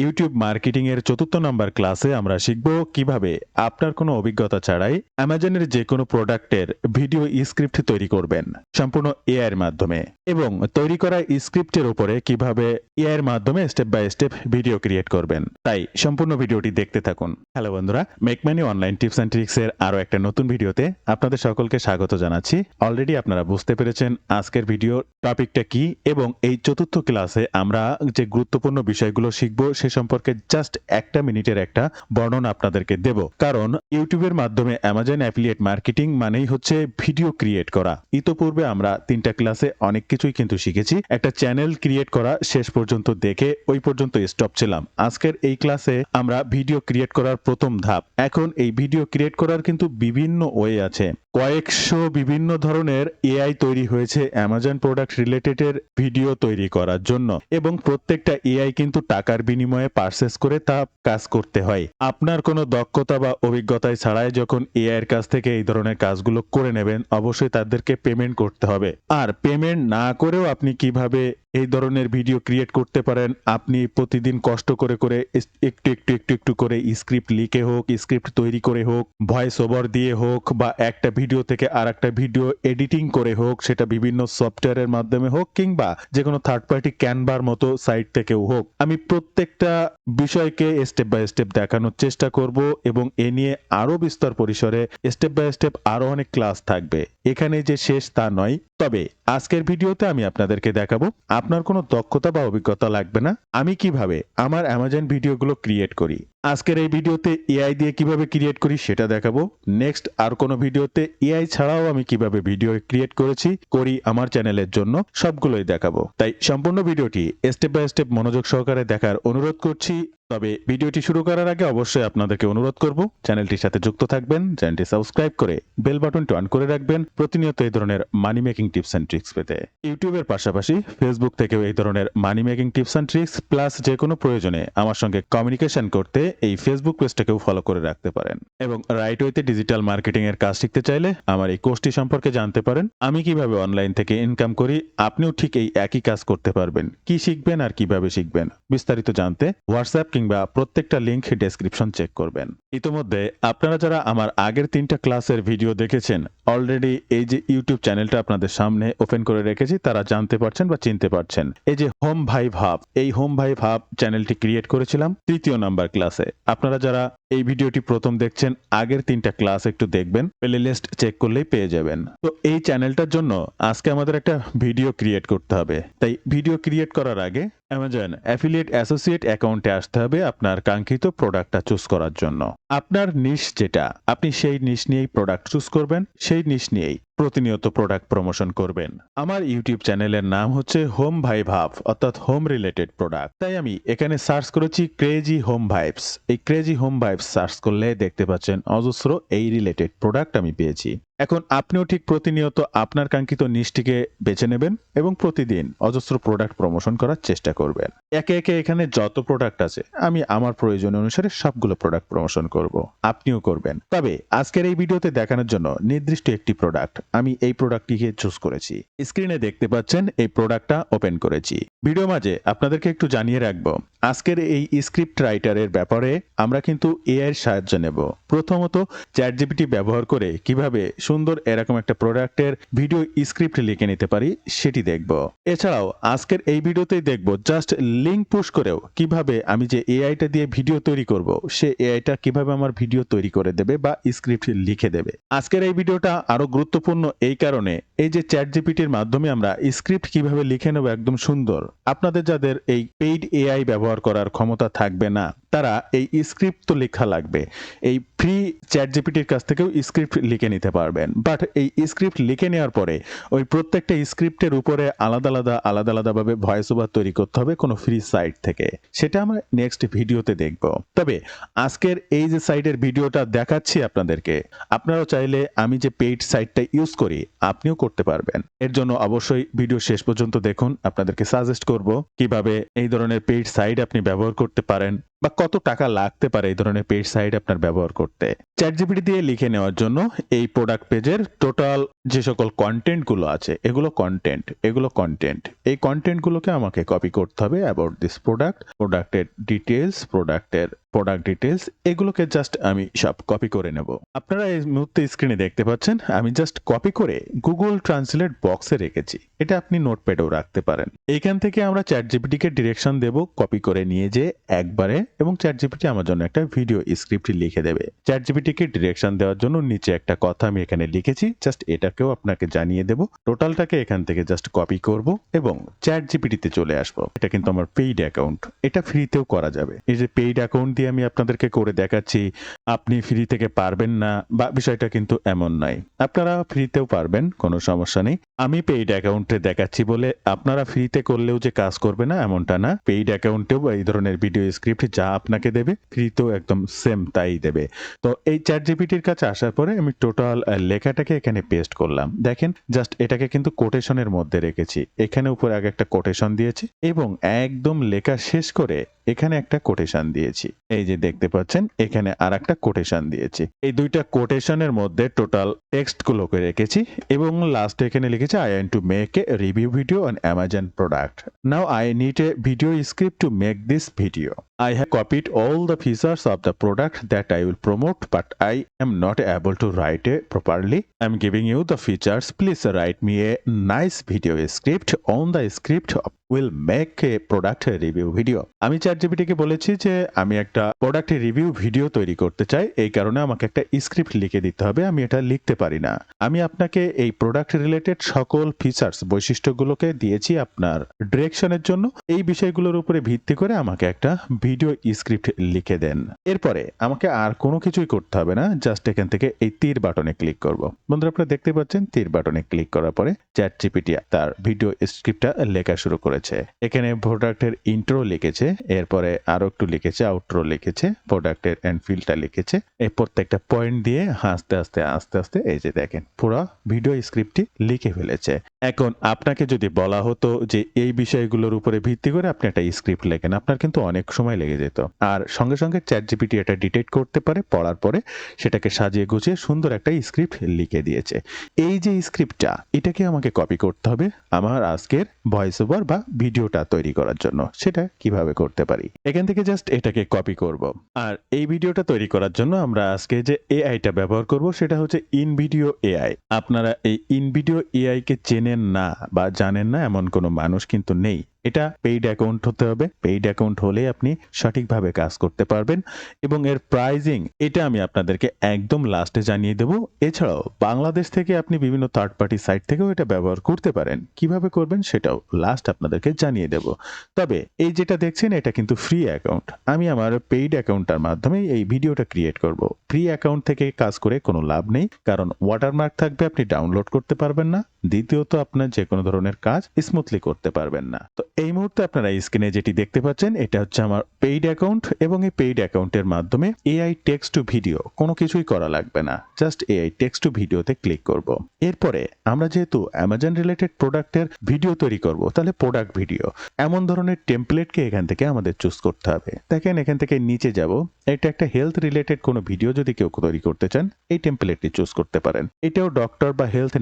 YouTube marketing এর ৪র্থ number ক্লাসে আমরা শিখব কিভাবে আপনার কোনো অভিজ্ঞতা ছাড়াই অ্যামাজনের যে কোনো প্রোডাক্টের ভিডিও স্ক্রিপ্ট তৈরি করবেন সম্পূর্ণ এআই এর মাধ্যমে এবং তৈরি করা স্ক্রিপ্টের উপরে কিভাবে এআই এর মাধ্যমে step by step video create করবেন। তাই সম্পূর্ণ ভিডিওটি দেখতে থাকুন। হ্যালো বন্ধুরা, make money online tips and tricks এর আরো একটা নতুন ভিডিওতে আপনাদের সকলকে স্বাগত জানাচ্ছি। অলরেডি আপনারা বুঝতে পেরেছেন আজকের ভিডিও টপিকটা কি এবং এই ৪র্থ ক্লাসে আমরা যে গুরুত্বপূর্ণ বিষয়গুলো শিখব সে সম্পর্কে জাস্ট একটা মিনিটের একটা বর্ণনা আপনাদেরকে দেব। কারণ ইউটিউবের মাধ্যমে অ্যামাজন অ্যাফিলিয়েট মার্কেটিং মানেই হচ্ছে ভিডিও ক্রিয়েট করা। ইতোপূর্বে আমরা 3টা ক্লাসে অনেক কিছুই কিন্তু শিখেছি। একটা চ্যানেল ক্রিয়েট করা শেষ পর্যন্ত দেখে ওই পর্যন্ত স্টপ ছিলাম। আজকের এই ক্লাসে আমরা ভিডিও ক্রিয়েট করার প্রথম ধাপ। এখন এই ভিডিও ক্রিয়েট করার কিন্তু বিভিন্ন ওয়ে আছে। কয়েকশো বিভিন্ন ধরনের এআই তৈরি হয়েছে অ্যামাজন প্রোডাক্ট রিলেটেডের ভিডিও তৈরি করার জন্য এবং প্রত্যেকটা এআই কিন্তু টাকার বিনিময়ে পারচেস করে তা কাজ করতে হয়। আপনার কোনো দক্ষতা বা অভিজ্ঞতায় ছাড়াই যখন এআই এর কাছ থেকে এই ধরনের কাজগুলো করে নেবেন, অবশ্যই তাদেরকে পেমেন্ট করতে হবে। আর পেমেন্ট না করেও আপনি কিভাবে এই ধরনের ভিডিও ক্রিয়েট করতে পারেন, আপনি প্রতিদিন কষ্ট করে করে একটু করে স্ক্রিপ্ট লিখে হোক, স্ক্রিপ্ট তৈরি করে হোক, ভয়েস ওভার দিয়ে হোক বা একটা ভিডিও থেকে আর একটা ভিডিও এডিটিং করে হোক, সেটা বিভিন্ন সফটওয়্যারের মাধ্যমে হোক কিংবা যে কোনো থার্ড পার্টি ক্যানভার মতো সাইট থেকেও হোক, আমি প্রত্যেকটা বিষয়কে স্টেপ বাই স্টেপ দেখানোর চেষ্টা করব এবং এ নিয়ে আরো বিস্তর পরিসরে স্টেপ বাই স্টেপ আরো অনেক ক্লাস থাকবে। এখানে যে শেষ তা নয়, তবে আজকের ভিডিওতে আমি আপনাদেরকে দেখাবো আপনার কোনো দক্ষতা বা অভিজ্ঞতা লাগবে না, আমি কিভাবে আমার অ্যামাজন ভিডিওগুলো ক্রিয়েট করি। আজকের এই ভিডিওতে এআই দিয়ে কিভাবে ক্রিয়েট করি সেটা দেখাবো। নেক্সট আর কোনো ভিডিওতে এআই ছাড়াও আমি কিভাবে ভিডিও ক্রিয়েট করি আমার চ্যানেলের জন্য, সবগুলোই দেখাবো। তাই সম্পূর্ণ ভিডিওটি স্টেপ বাই স্টেপ মনোযোগ সহকারে দেখার অনুরোধ করছি। তবে ভিডিওটি শুরু করার আগে অবশ্যই আপনাদেরকে অনুরোধ করব চ্যানেলটির সাথে যুক্ত থাকবেন, চ্যানেলটি সাবস্ক্রাইব করে বেল বাটনটি অন করে রাখবেন প্রতিনিয়ত এই ধরনের money making tips and tricks পেতে। ইউটিউবের পাশাপাশি ফেসবুক থেকেও এই ধরনের money making tips and tricks plus যে কোনো প্রয়োজনে আমার সঙ্গে কমিউনিকেশন করতে এই ফেসবুক পেজটাকেও ফলো করে রাখতে পারেন। এবং রাইট ওয়েতে ডিজিটাল মার্কেটিং এর কাজ শিখতে চাইলে আমার এই কোর্সটি সম্পর্কে জানতে পারেন। আমি কিভাবে অনলাইন থেকে ইনকাম করি, আপনিও ঠিক এই একই কাজ করতে পারবেন। কি শিখবেন আর কিভাবে শিখবেন বিস্তারিত জানতে হোয়াটসঅ্যাপ কিংবা প্রত্যেকটা লিংক ডেসক্রিপশন চেক করবেন। ইতোমধ্যে আপনারা যারা আমার আগের 3টা ক্লাসের ভিডিও দেখেছেন, অলরেডি এই যে ইউটিউব চ্যানেলটা আপনাদের সামনে ওপেন করে রেখেছি, তারা জানতে পারছেন বা চিনতে পারছেন। এই যে হোম ভাই ভাব, এই হোম ভাই ভাব চ্যানেলটি ক্রিয়েট করেছিলাম 3য় নাম্বার ক্লাসে। আপনারা যারা এই ভিডিওটি প্রথম দেখছেন, আগের 3টা ক্লাস একটু দেখবেন, প্লেলিস্ট চেক করলেই পেয়ে যাবেন। তো এই চ্যানেলটার জন্য আজকে আমাদের একটা ভিডিও ক্রিয়েট করতে হবে। তাই ভিডিও ক্রিয়েট করার আগে অ্যামাজন অ্যাফিলিয়েট অ্যাসোসিয়েট অ্যাকাউন্টে আসতে হবে আপনার কাঙ্ক্ষিত প্রোডাক্টটা চুজ করার জন্য। আপনার নিশ যেটা, আপনি সেই নিশ নিয়েই প্রোডাক্ট চুজ করবেন, সেই নিশ নিয়েই প্রতিনিয়ত প্রোডাক্ট প্রমোশন করবেন। আমার ইউটিউব চ্যানেলের নাম হচ্ছে হোম ভাই ভাব, অর্থাৎ হোম রিলেটেড প্রোডাক্ট। তাই আমি এখানে সার্চ করেছি ক্রেজি হোম ভাইবস। এই ক্রেজি হোম ভাইবস সার্চ করলে দেখতে পাচ্ছেন অজস্র এই রিলেটেড প্রোডাক্ট আমি পেয়েছি। এখন আপনিও ঠিক প্রতিনিয়ত আপনার কাঙ্ক্ষিত নিশটিকে বেছে নেবেন এবং প্রতিদিন অজস্র প্রোডাক্ট প্রমোশন করার চেষ্টা করবেন। একে একে এখানে যত প্রোডাক্ট আছে আমি আমার প্রয়োজন অনুসারে সবগুলো প্রোডাক্ট প্রমোশন করব, আপনিও করবেন। তবে আজকের এই ভিডিওতে দেখানোর জন্য নির্দিষ্ট একটি প্রোডাক্ট, আমি এই প্রোডাক্টটিকে চুজ করেছি। স্ক্রিনে দেখতে পাচ্ছেন এই প্রোডাক্টটা ওপেন করেছি। ভিডিও মাঝে আপনাদেরকে একটু জানিয়ে রাখবো, আজকের এই স্ক্রিপ্ট রাইটারের ব্যাপারে আমরা কিন্তু এআই এর সাহায্য নেব। প্রথমত চ্যাটজিপিটি ব্যবহার করে কিভাবে সুন্দর এরকম একটা প্রোডাক্টের ভিডিও স্ক্রিপ্ট লিখে নিতে পারি সেটি দেখব। এছাড়াও আজকের এই ভিডিওতেই দেখব জাস্ট লিংক পুশ করেও কিভাবে আমি যে এআইটা দিয়ে ভিডিও তৈরি করব, সে এআইটা কিভাবে আমার ভিডিও তৈরি করে দেবে বা স্ক্রিপ্ট লিখে দেবে। আজকের এই ভিডিওটা আরো গুরুত্বপূর্ণ এই কারণে, এই যে চ্যাটজিপিটির মাধ্যমে আমরা স্ক্রিপ্ট কিভাবে লিখে নেব একদম সুন্দর, আপনাদের যাদের এই পেইড এআই ব্যবহার করার ক্ষমতা থাকবে না, তারা এই স্ক্রিপ্ট তো লেখা লাগবে। এই ফ্রি চ্যাটজিপিটির কাছ থেকেও স্ক্রিপ্ট লিখে নিতে পারবেন, বাট এই স্ক্রিপ্ট লিখে নেওয়ার পরে ওই প্রত্যেকটা স্ক্রিপ্টের উপরে আলাদাভাবে ভয়েস ওভার তৈরি করতে হবে কোনো ফ্রি সাইট থেকে। সেটা আমরা নেক্সট ভিডিওতে দেখব। তবে আজকের এই যে সাইটের ভিডিওটা দেখাচ্ছি আপনাদেরকে, আপনারাও চাইলে আমি যে পেইড সাইটটা ইউজ করি আপনিও করতে পারবেন। এর জন্য অবশ্যই ভিডিও শেষ পর্যন্ত দেখুন। আপনাদেরকে সাজেস্ট করব কিভাবে এই ধরনের পেইড সাইট আপনি ব্যবহার করতে পারেন বা কত টাকা লাগতে পারে এই ধরনের পেজ সাইট আপনার ব্যবহার করতে। চ্যাটজিপিটি দিয়ে লিখে নেওয়ার জন্য এই প্রোডাক্ট পেজের টোটাল যে সকল কন্টেন্ট গুলো আছে এগুলো কন্টেন্ট এই কন্টেন্ট গুলোকে আমাকে কপি করতে হবে অ্যাবাউট দিস প্রোডাক্ট, প্রোডাক্টের প্রোডাক্ট ডিটেলস এগুলোকে জাস্ট আমি সব কপি করে নেব। আপনারা এই মুহূর্তে স্ক্রিনে দেখতে পাচ্ছেন আমি জাস্ট কপি করে গুগল ট্রান্সলেট বক্সে রেখেছি। এটা আপনি নোটপ্যাডেও রাখতে পারেন। এইখান থেকে আমরা চ্যাটজিপিটিকে ডিরেকশন দেব কপি করে নিয়ে যে একবারে, এবং চ্যাটজিপিটি আমার জন্য একটা ভিডিও স্ক্রিপ্ট লিখে দেবে। চ্যাটজিপিটিকে ডিরেকশন দেওয়ার জন্য নিচে একটা কথা আমি এখানে লিখেছি, জাস্ট এটাকেও আপনাকে জানিয়ে দেব। টোটালটাকে এখান থেকে জাস্ট কপি করব এবং চ্যাটজিপিটিতে চলে আসবো। এটা কিন্তু আমার পেইড অ্যাকাউন্ট, এটা ফ্রিতেও করা যাবে। এই যে পেইড অ্যাকাউন্ট দিয়ে আমি আপনাদেরকে করে দেখাচ্ছি, আপনি ফ্রি থেকে পারবেন না বা বিষয়টা কিন্তু এমন নয়, আপনারা ফ্রিতেও পারবেন, কোনো সমস্যা নেই। আমি পেইড অ্যাকাউন্টে দেখাচ্ছি বলে আপনারা ফ্রিতে করলেও যে কাজ করবে না এমনটা না। পেইড অ্যাকাউন্টেও এই ধরনের ভিডিও স্ক্রিপ্ট যা আপনাকে দেবে ফ্রিতেও একদম সেম তাই দেবে। তো এই চ্যাটজিপিটির কাছে আসার পরে আমি টোটাল লেখাটাকে এখানে পেস্ট করলাম। দেখেন জাস্ট এটাকে কিন্তু কোটেশনের মধ্যে রেখেছি। এখানে উপরে আগে একটা কোটেশন দিয়েছি এবং একদম লেখা শেষ করে এখানে একটা কোটেশন দিয়েছি। এই যে দেখতে পাচ্ছেন এখানে আর একটা কোটেশন দিয়েছি। এই দুইটা কোটেশনের মধ্যে টোটাল টেক্সট গুলোকে রেখেছি এবং লাস্টে এখানে লিখেছি I want to make a review video on Amazon product. Now I need a video script to make this video. I have copied all the features of the product that I will promote, but I am not able to write it properly. I'm giving you the features. Please write me a nice video script. On the script will make a product review video. আমি চ্যাটজিপিটিকে বলেছি যে আমি একটা product review video তৈরি করতে চাই, এই কারণে আমাকে একটা স্ক্রিপ্ট লিখে দিতে হবে, আমি এটা লিখতে পারি না। আমি আপনাকে এই প্রোডাক্ট রিলেটেড সকল ফিচার্স বৈশিষ্ট্যগুলোকে দিয়েছি আপনার ডিরেকশনের জন্য। এই বিষয়গুলোর উপরে ভিত্তি করে আমাকে একটা ভিডিও স্ক্রিপ্ট লিখে দেন। এরপরে আমাকে আর কোনো কিছুই করতে হবে না, জাস্ট এখান থেকে এই তীর বাটনে ক্লিক করব। বন্ধুরা আপনারা দেখতে পাচ্ছেন তীর বাটনে ক্লিক করার পরে চ্যাটজিপিটি তার ভিডিও স্ক্রিপ্টটা লেখা শুরু করেছে। এখানে প্রোডাক্টের ইন্ট্রো লিখেছে, এরপরে আরো একটু লিখেছে, আউট্রো লিখেছে, প্রোডাক্টের এন্ড ফিলটা লিখেছে। এই প্রত্যেকটা পয়েন্ট দিয়ে আস্তে আস্তে এই যে দেখেন পুরো ভিডিও স্ক্রিপ্টটি লিখে ফেলেছে। এখন আপনাকে যদি বলা হতো যে এই বিষয়গুলোর উপরে ভিত্তি করে আপনি একটা স্ক্রিপ্ট লেখেন, আপনার কিন্তু অনেক সময় লেগে যেত। আর সঙ্গে সঙ্গে চ্যাটজিপিটি এটা ডিটেক্ট করতে পারে, পড়ার পরে সেটাকে সাজিয়ে গুছিয়ে সুন্দর একটা স্ক্রিপ্ট লিখে দিয়েছে। এই যে স্ক্রিপ্টটা এটাকে আমাকে কপি করতে হবে আমার আজকের ভয়েস ওভার বা ভিডিওটা তৈরি করার জন্য। সেটা কিভাবে করতে পারি, এখান থেকে জাস্ট এটাকে কপি করব। আর এই ভিডিওটা তৈরি করার জন্য আমরা আজকে যে এআইটা ব্যবহার করব সেটা হচ্ছে ইনভিডিও এআই। আপনারা এই ইনভিডিও এআই কে চেনেন না বা জানেন না এমন কোনো মানুষ কিন্তু নেই। এটা পেইড অ্যাকাউন্ট হতে হবে, পেইড অ্যাকাউন্ট হলে আপনি সঠিকভাবে কাজ করতে পারবেন এবং এর প্রাইজিং এটা আমি আপনাদেরকে একদম লাস্টে জানিয়ে দেব। এছাড়াও বাংলাদেশ থেকে আপনি বিভিন্ন থার্ড পার্টি সাইট থেকেও এটা ব্যবহার করতে পারেন, কিভাবে করবেন সেটাও লাস্ট আপনাদেরকে জানিয়ে দেব। তবে এই যেটা দেখছেন এটা কিন্তু ফ্রি অ্যাকাউন্ট, আমি আমার পেইড অ্যাকাউন্টের মাধ্যমে এই ভিডিওটা ক্রিয়েট করব। ফ্রি অ্যাকাউন্ট থেকে কাজ করে কোনো লাভ নেই, কারণ ওয়াটারমার্ক থাকবে, আপনি ডাউনলোড করতে পারবেন না, দ্বিতীয়ত আপনার যে কোনো ধরনের কাজ স্মুথলি করতে পারবেন না। তো এই মুহূর্তে আপনারা স্ক্রিনে যেটি দেখতে পাচ্ছেন এটা হচ্ছে আমার পেইড অ্যাকাউন্ট এবং এই পেইড অ্যাকাউন্টের মাধ্যমে এআই টেক্সট টু ভিডিও কোনো কিছুই করা লাগবে না, জাস্ট এআই টেক্সট টু ভিডিওতে ক্লিক করব। এরপরে আমরা যেহেতু অ্যামাজন রিলেটেড প্রোডাক্টের ভিডিও তৈরি করব, তাহলে প্রোডাক্ট ভিডিও এমন ধরনের টেমপ্লেটকে এখান থেকে আমাদের চুজ করতে হবে। দেখেন এখান থেকে নিচে যাব, এটা একটা হেলথ রিলেটেড কোনো ভিডিও যদি কেউ তৈরি করতে চান এই টেমপ্লেটটি চুজ করতে পারেন। এটাও ডক্টর বা হেলথ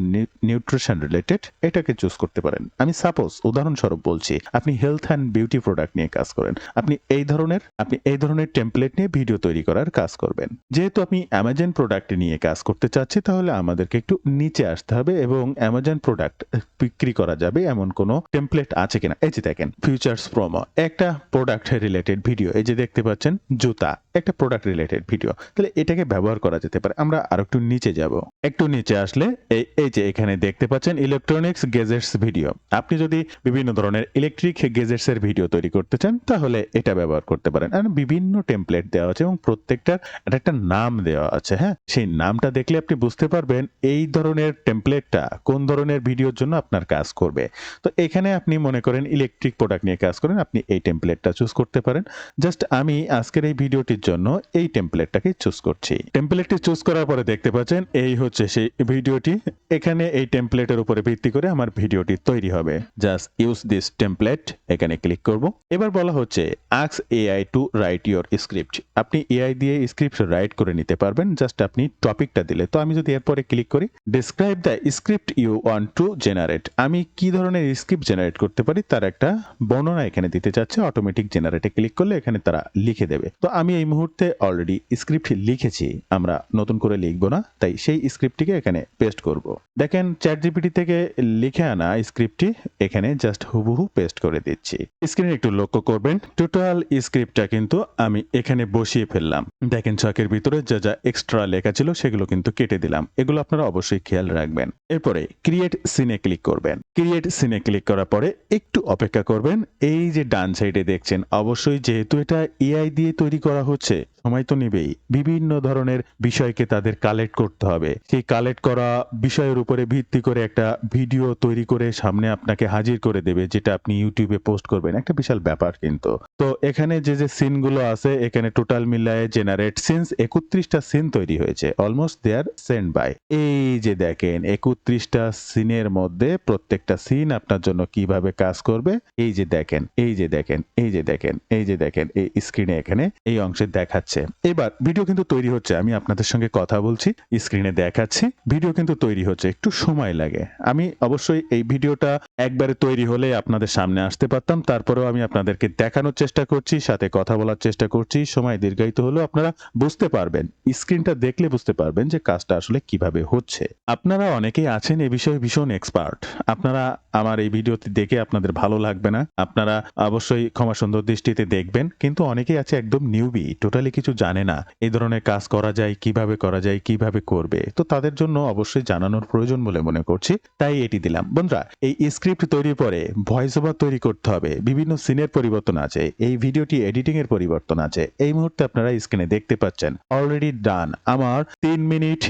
নিউট্রিশন রিলেটেড, এটাকে চুজ করতে পারেন। আমি সাপোজ উদাহরণস্বরূপ বলছি, আপনি হেলথ অ্যান্ড বিউটি প্রোডাক্ট নিয়ে কাজ করেন, আপনি এই ধরনের টেমপ্লেট নিয়ে ভিডিও তৈরি করার কাজ করবেন। যেহেতু আমি অ্যামাজন প্রোডাক্ট নিয়ে কাজ করতে চাচ্ছি তাহলে আমাদেরকে একটু নিচে আসতে হবে এবং অ্যামাজন প্রোডাক্ট বিক্রি করা যাবে এমন কোনো টেমপ্লেট আছে কিনা। এই যে দেখেন ফিউচার্স প্রোমো, একটা প্রোডাক্ট রিলেটেড ভিডিও, এই যে দেখতে পাচ্ছেন জুতা, একটা প্রোডাক্ট রিলেটেড ভিডিও, তাহলে এটাকে ব্যবহার করা যেতে পারে। আমরা আরো একটু নিচে যাব, একটু নিচে আসলে এই যে এখানে দেখতে পাচ্ছেন ইলেকট্রনিক্স গেজেটস ভিডিও। আপনি যদি বিভিন্ন ধরনের ইলেকট্রিক গেজেটস এর ভিডিও তৈরি করতে চান তাহলে এটা ব্যবহার করতে পারেন। আর বিভিন্ন টেমপ্লেট দেওয়া আছে এবং প্রত্যেকটার একটা নাম দেওয়া আছে। হ্যাঁ, সেই নামটা দেখলে আপনি বুঝতে পারবেন এই ধরনের টেমপ্লেটটা কোন ধরনের ভিডিওর জন্য আপনার কাজ করবে। তো এখানে আপনি মনে করেন ইলেকট্রিক প্রোডাক্ট নিয়ে কাজ করেন, আপনি এই টেমপ্লেটটা চুজ করতে পারেন। জাস্ট আমি আজকের এই ভিডিওটির জন্য এই টেমপ্লেটটাকে চুজ করছি। টেমপ্লেটটি চুজ করার পরে দেখতে পাচ্ছেন এই হচ্ছে সেই ভিডিওটি। এখানে এই টেমপ্লেট টেমপ্লেটের উপরে ভিত্তি করে আমার ভিডিওটি তৈরি হবে। জাস্ট ইউজ দিস টেমপ্লেট, এখানে ক্লিক করব। এবার বলা হচ্ছে ask AI to write your script. আপনি এআই দিয়ে স্ক্রিপ্ট রাইট করে নিতে পারবেন, জাস্ট আপনি টপিকটা দিলে। তো আমি যদি এরপরে ক্লিক করি, describe the script you want to generate, আমি কি ধরনের স্ক্রিপ্ট জেনারেট করতে পারি তার একটা বর্ণনা এখানে দিতে চাচ্ছে। অটোমেটিক জেনারেটে ক্লিক করলে এখানে তারা লিখে দেবে। তো আমি এই মুহূর্তে অলরেডি স্ক্রিপ্ট লিখেছি, আমরা নতুন করে লিখবো না, তাই সেই স্ক্রিপ্টটিকে এখানে পেস্ট করব। দেখেন চ্যাটজিপিটি থেকে লিখে আনা স্ক্রিপ্টটি এখানে জাস্ট হুবহু পেস্ট করে দিচ্ছি। স্ক্রিনে একটু লক্ষ্য করবেন, টোটাল স্ক্রিপ্টটা কিন্তু আমি এখানে বসিয়ে ফেললাম। দেখেন ছকের ভিতরে যা যা এক্সট্রা লেখা ছিল সেগুলো কিন্তু কেটে দিলাম। এগুলো আপনারা অবশ্যই খেয়াল রাখবেন। এরপরে ক্রিয়েট সিনে ক্লিক করবেন। ক্রিয়েট সিনে ক্লিক করার পরে একটু অপেক্ষা করবেন। এই যে ডান সাইডে দেখছেন, অবশ্যই যেহেতু এটা এআই দিয়ে তৈরি করা হচ্ছে, সময় তো নেবেই। বিভিন্ন ধরনের বিষয়কে তাদের কালেক্ট করতে হবে। সেই কালেক্ট করা বিষয়ের উপরে ভিত্তি করে একটা ভিডিও তৈরি করে সামনে আপনাকে হাজির করে দেবে, যেটা আপনি ইউটিউবে পোস্ট করবেন। একটা বিশাল ব্যাপার কিন্তু। তো এখানে যে যে সিনগুলো আছে, এখানে টোটাল মিলায়ে জেনারেট সিনস 31টা সিন তৈরি হয়েছে। Almost they are send by. এই যে দেখেন 31টা সিনের মধ্যে প্রত্যেকটা সিন আপনার জন্য কিভাবে কাজ করবে, এই যে দেখেন, এই যে দেখেন, এই যে দেখেন, এই যে দেখেন, এই স্ক্রিনে এখানে এই অংশে দেখাচ্ছে। এবার ভিডিও কিন্তু তৈরি হচ্ছে, আমি আপনাদের সঙ্গে কথা বলছি, স্ক্রিনে দেখাচ্ছি, ভিডিও কিন্তু তৈরি হচ্ছে, একটু সময় লাগে। আমি অবশ্যই এই ভিডিওটা একবারে তৈরি হলে আপনাদের সামনে আসতে পারতাম, তারপরেও আমি আপনাদেরকে দেখানোর চেষ্টা করছি, সাথে কথা বলার চেষ্টা করছি। সময় দীর্ঘায়িত হলেও আপনারা বুঝতে পারবেন, স্ক্রিনটা দেখলে বুঝতে পারবেন যে কাজটা আসলে কিভাবে হচ্ছে। আপনারা অনেকেই আছেন এই বিষয়ে ভীষণ এক্সপার্ট, আপনারা আমার এই ভিডিওটি দেখে আপনাদের ভালো লাগবে না, আপনারা অবশ্যই ক্ষমা সুন্দর দৃষ্টিতে দেখবেন। কিন্তু অনেকেই আছে একদম নিউবি, টোটালি কিছু জানে না, এই ধরনের কাজ করা যায় কিভাবে, করা যায় কিভাবে করবে। তো তাদের জন্য অবশ্যই জানানোর প্রয়োজন বলে মনে করছি, তাই এটি দিলাম। বন্ধুরা, এই স্ক্রিপ্ট তৈরির পরে ভয়েস ওভার তৈরি করতে হবে, বিভিন্ন সিনের পরিবর্তন আছে, এই ভিডিওটি এডিটিং এর পরিবর্তন আছে। এই মুহূর্তে আপনারা স্ক্রিনে দেখতে পাচ্ছেন অলরেডি ডান, আমার 3 মিনিট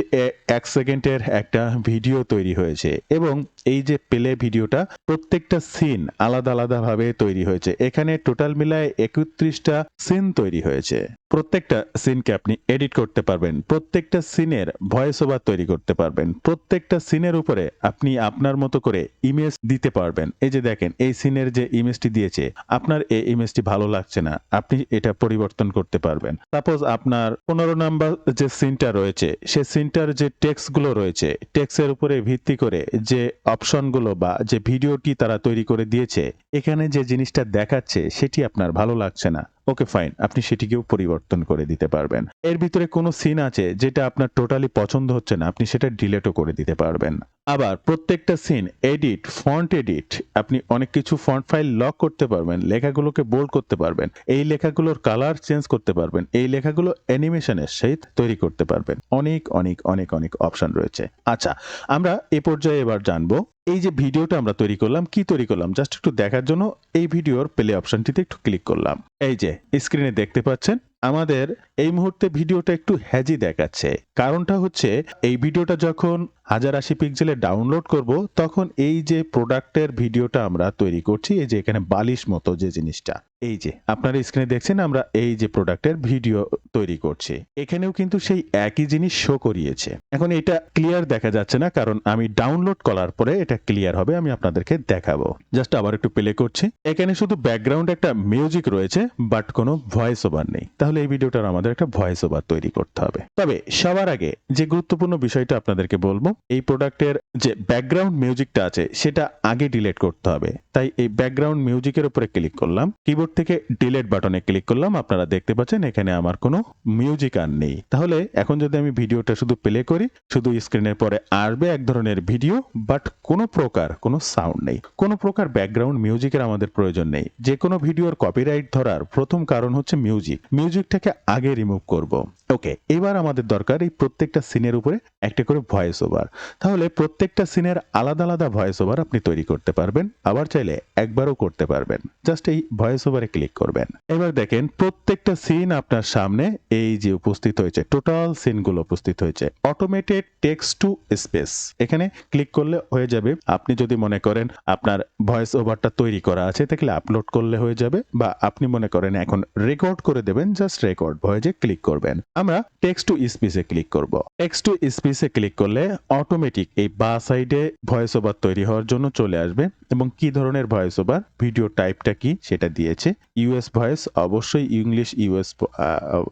1 সেকেন্ডের একটা ভিডিও তৈরি হয়েছে। এবং এই যে প্লে ভিডিওটা, প্রত্যেকটা সিন আলাদা আলাদা ভাবে তৈরি হয়েছে। এখানে টোটাল মিলায় 31টা সিন তৈরি হয়েছে। প্রত্যেকটা সিনকে আপনি এডিট করতে পারবেন, প্রত্যেকটা সিনের ভয়েস ওভার তৈরি করতে পারবেন, প্রত্যেকটা সিনের উপরে আপনি আপনার মতো করে ইমেজ দিতে পারবেন। এই যে দেখেন, এই সিনের যে ইমেজটি দিয়েছে, আপনার এই ইমেজটি ভালো লাগছে না, আপনি এটা পরিবর্তন করতে পারবেন। সাপোজ আপনার 15 নাম্বার যে সিনটা রয়েছে, সে সিনটার যে টেক্সট গুলো রয়েছে, টেক্সটের উপরে ভিত্তি করে যে অপশনগুলো বা যে ভিডিওটি তারা তৈরি করে দিয়েছে, এখানে যে জিনিসটা দেখাচ্ছে সেটি আপনার ভালো লাগছে না, ওকে ফাইন, আপনি সেটিকেও পরিবর্তন করে দিতে পারবেন। এর ভিতরে কোনো সিন আছে যেটা আপনার টোটালি পছন্দ হচ্ছে না, আপনি সেটা ডিলিটও করে দিতে পারবেন। আবার প্রত্যেকটা সিন এডিট, ফন্ট এডিট, আপনি অনেক কিছু ফন্ট ফাইল লক করতে পারবেন, লেখাগুলোকে বোল্ড করতে পারবেন, এই লেখাগুলোর কালার চেঞ্জ করতে পারবেন, এই লেখাগুলো অ্যানিমেশনের সহিত তৈরি করতে পারবেন। অনেক অনেক অনেক অনেক অপশন রয়েছে। আচ্ছা, আমরা এ পর্যায়ে এবার জানবো এই যে ভিডিওটা আমরা তৈরি করলাম, কি তৈরি করলাম জাস্ট একটু দেখার জন্য এই ভিডিওর প্লে অপশনটিতে একটু ক্লিক করলাম। এই যে স্ক্রিনে দেখতে পাচ্ছেন, আমাদের এই মুহূর্তে ভিডিওটা একটু হ্যাজি দেখাচ্ছে। কারণটা হচ্ছে, এই ভিডিওটা যখন 1080 পিক্সেলে ডাউনলোড করব, তখন এই যে প্রোডাক্টের ভিডিওটা আমরা তৈরি করছি, এই যে এখানে বালিশ মতো যে জিনিসটা, এই যে আপনারা স্ক্রিনে দেখছেন, আমরা এই যে প্রোডাক্টের ভিডিও তৈরি করছি, এখানেও কিন্তু সেই একই জিনিস শো করিয়েছে। এখন এটা ক্লিয়ার দেখা যাচ্ছে না, কারণ আমি ডাউনলোড করার পরে এটা ক্লিয়ার হবে, আমি আপনাদেরকে দেখাবো। জাস্ট আবার একটু প্লে করছি। এখানে শুধু ব্যাকগ্রাউন্ড একটা মিউজিক রয়েছে, বাট কোনো ভয়েস ওভার নেই। তাহলে এই ভিডিওটার আমাদের একটা ভয়েস ওভার তৈরি করতে হবে। তবে সবার আগে যে গুরুত্বপূর্ণ বিষয়টা আপনাদেরকে বলবো, এই প্রোডাক্টের যে ব্যাকগ্রাউন্ড মিউজিকটা আছে সেটা আগে ডিলিট করতে হবে। তাই এই ব্যাকগ্রাউন্ড মিউজিকের উপরে ক্লিক করলাম, কিবোর্ড থেকে ডিলিট বাটনে ক্লিক করলাম। আপনারা দেখতে পাচ্ছেন এখানে আমার কোনো মিউজিক আর নেই। তাহলে এখন যদি আমি ভিডিওটা শুধু প্লে করি, শুধু স্ক্রিনের পরে আসবে এক ধরনের ভিডিও, বাট কোনো প্রকার কোনো সাউন্ড নেই, কোনো প্রকার ব্যাকগ্রাউন্ড মিউজিকের আমাদের প্রয়োজন নেই। যে কোনো ভিডিওর কপিরাইট ধরার প্রথম কারণ হচ্ছে মিউজিক, মিউজিকটাকে আগে রিমুভ করব। ওকে, এবার আমাদের দরকার এই প্রত্যেকটা সিনের উপরে একটা করে ভয়েস ওভার। তাহলে প্রত্যেকটা সিনের আলাদা আলাদা ভয়েস ওভার আপনি তৈরি করতে পারবেন, আবার চাইলে একবারও করতে পারবেন। জাস্ট এই ভয়েস ওভারে ক্লিক করবেন। এবার দেখেন প্রত্যেকটা সিন আপনার সামনে এই যে উপস্থিত হয়েছে, টোটাল সিনগুলো উপস্থিত হয়েছে। অটোমেটেড টেক্সট টু স্পেস, এখানে ক্লিক করলে হয়ে যাবে। আপনি যদি মনে করেন আপনার ভয়েস ওভারটা তৈরি করা আছে, তাহলে আপলোড করলে হয়ে যাবে, বা আপনি মনে করেন এখন রেকর্ড করে দেবেন, জাস্ট জাস্ট রেকর্ড ভয়েসে ক্লিক করবেন। আমরা টেক্সট টু স্পিচে ক্লিক করব। টেক্সট টু স্পিচে ক্লিক করলে অটোমেটিক এই বা সাইডে ভয়েস ওভার তৈরি হওয়ার জন্য চলে আসবে এবং কি ধরনের ভয়েস ওভার, ভিডিও টাইপটা কি সেটা দিয়েছে। ইউএস ভয়েস, অবশ্যই ইংলিশ